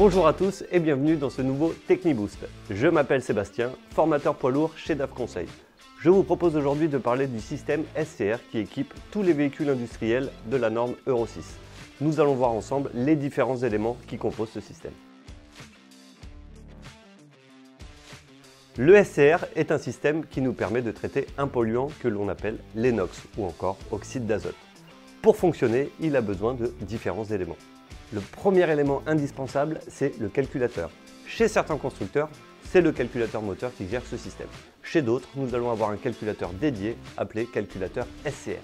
Bonjour à tous et bienvenue dans ce nouveau TechniBoost. Je m'appelle Sébastien, formateur poids lourd chez DAF Conseil. Je vous propose aujourd'hui de parler du système SCR qui équipe tous les véhicules industriels de la norme Euro 6. Nous allons voir ensemble les différents éléments qui composent ce système. Le SCR est un système qui nous permet de traiter un polluant que l'on appelle les NOx ou encore oxyde d'azote. Pour fonctionner, il a besoin de différents éléments. Le premier élément indispensable, c'est le calculateur. Chez certains constructeurs, c'est le calculateur moteur qui gère ce système. Chez d'autres, nous allons avoir un calculateur dédié appelé calculateur SCR.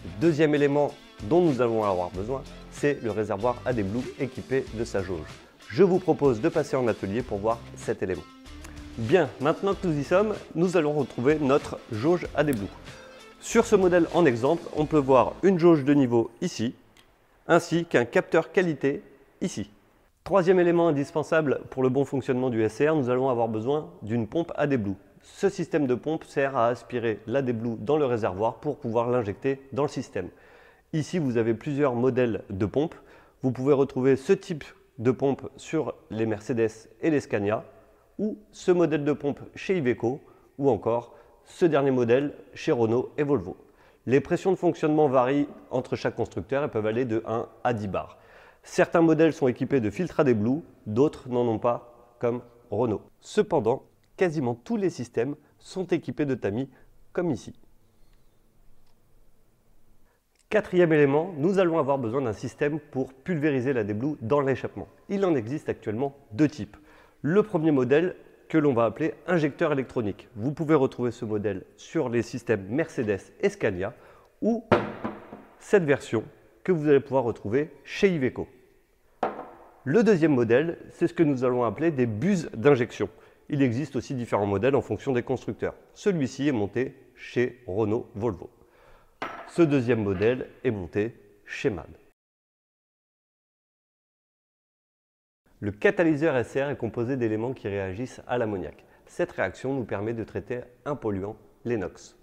Le deuxième élément dont nous allons avoir besoin, c'est le réservoir AdBlue équipé de sa jauge. Je vous propose de passer en atelier pour voir cet élément. Bien, maintenant que nous y sommes, nous allons retrouver notre jauge AdBlue. Sur ce modèle en exemple, on peut voir une jauge de niveau ici, ainsi qu'un capteur qualité ici. Troisième élément indispensable pour le bon fonctionnement du SCR, nous allons avoir besoin d'une pompe AdBlue. Ce système de pompe sert à aspirer l'AdBlue dans le réservoir pour pouvoir l'injecter dans le système. Ici, vous avez plusieurs modèles de pompes. Vous pouvez retrouver ce type de pompe sur les Mercedes et les Scania, ou ce modèle de pompe chez Iveco, ou encore ce dernier modèle chez Renault et Volvo. Les pressions de fonctionnement varient entre chaque constructeur et peuvent aller de 1 à 10 bars. Certains modèles sont équipés de filtres AdBlue, d'autres n'en ont pas, comme Renault. Cependant, quasiment tous les systèmes sont équipés de tamis, comme ici. Quatrième élément, nous allons avoir besoin d'un système pour pulvériser l'AdBlue dans l'échappement. Il en existe actuellement deux types. Le premier modèle que l'on va appeler injecteur électronique. Vous pouvez retrouver ce modèle sur les systèmes Mercedes et Scania ou cette version que vous allez pouvoir retrouver chez Iveco. Le deuxième modèle, c'est ce que nous allons appeler des buses d'injection. Il existe aussi différents modèles en fonction des constructeurs. Celui-ci est monté chez Renault Volvo. Ce deuxième modèle est monté chez MAN. Le catalyseur SCR est composé d'éléments qui réagissent à l'ammoniac. Cette réaction nous permet de traiter un polluant, les NOx.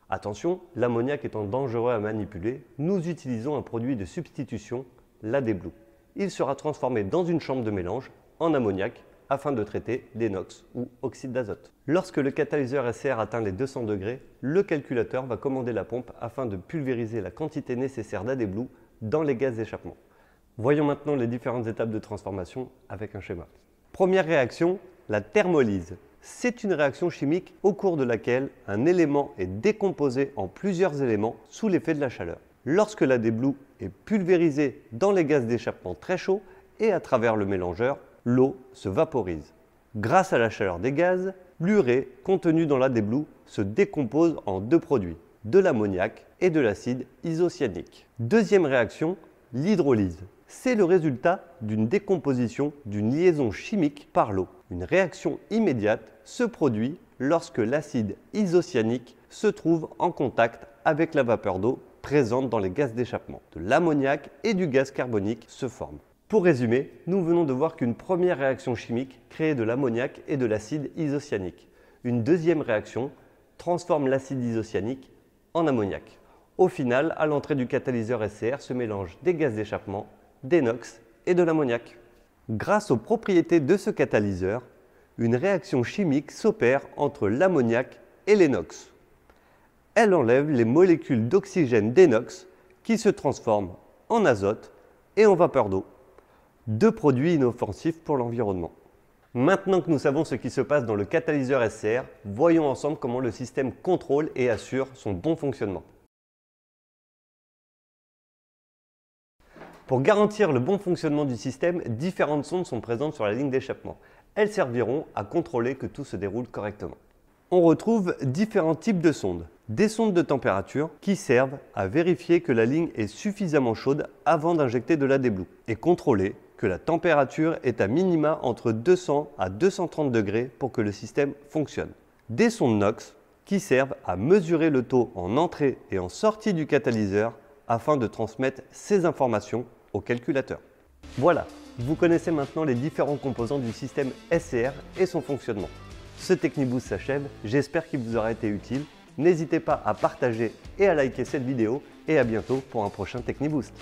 Attention, l'ammoniac étant dangereux à manipuler, nous utilisons un produit de substitution, l'AdBlue. Il sera transformé dans une chambre de mélange en ammoniac afin de traiter les NOx ou oxyde d'azote. Lorsque le catalyseur SCR atteint les 200 degrés, le calculateur va commander la pompe afin de pulvériser la quantité nécessaire d'AdBlue dans les gaz d'échappement. Voyons maintenant les différentes étapes de transformation avec un schéma. Première réaction, la thermolyse. C'est une réaction chimique au cours de laquelle un élément est décomposé en plusieurs éléments sous l'effet de la chaleur. Lorsque l'AdBlue est pulvérisée dans les gaz d'échappement très chauds et à travers le mélangeur, l'eau se vaporise. Grâce à la chaleur des gaz, l'urée contenue dans l'AdBlue se décompose en deux produits, de l'ammoniac et de l'acide isocyanique. Deuxième réaction, l'hydrolyse. C'est le résultat d'une décomposition d'une liaison chimique par l'eau. Une réaction immédiate se produit lorsque l'acide isocyanique se trouve en contact avec la vapeur d'eau présente dans les gaz d'échappement. De l'ammoniac et du gaz carbonique se forment. Pour résumer, nous venons de voir qu'une première réaction chimique crée de l'ammoniac et de l'acide isocyanique. Une deuxième réaction transforme l'acide isocyanique en ammoniac. Au final, à l'entrée du catalyseur SCR se mélangent des gaz d'échappement, des NOx et de l'ammoniac. Grâce aux propriétés de ce catalyseur, une réaction chimique s'opère entre l'ammoniac et les NOx. Elle enlève les molécules d'oxygène des NOx qui se transforment en azote et en vapeur d'eau, deux produits inoffensifs pour l'environnement. Maintenant que nous savons ce qui se passe dans le catalyseur SCR, voyons ensemble comment le système contrôle et assure son bon fonctionnement. Pour garantir le bon fonctionnement du système, différentes sondes sont présentes sur la ligne d'échappement. Elles serviront à contrôler que tout se déroule correctement. On retrouve différents types de sondes. Des sondes de température qui servent à vérifier que la ligne est suffisamment chaude avant d'injecter de l'AdBlue et contrôler que la température est à minima entre 200 à 230 degrés pour que le système fonctionne. Des sondes NOx qui servent à mesurer le taux en entrée et en sortie du catalyseur afin de transmettre ces informations au calculateur. Voilà, vous connaissez maintenant les différents composants du système SCR et son fonctionnement. Ce TechniBoost s'achève, j'espère qu'il vous aura été utile. N'hésitez pas à partager et à liker cette vidéo et à bientôt pour un prochain TechniBoost.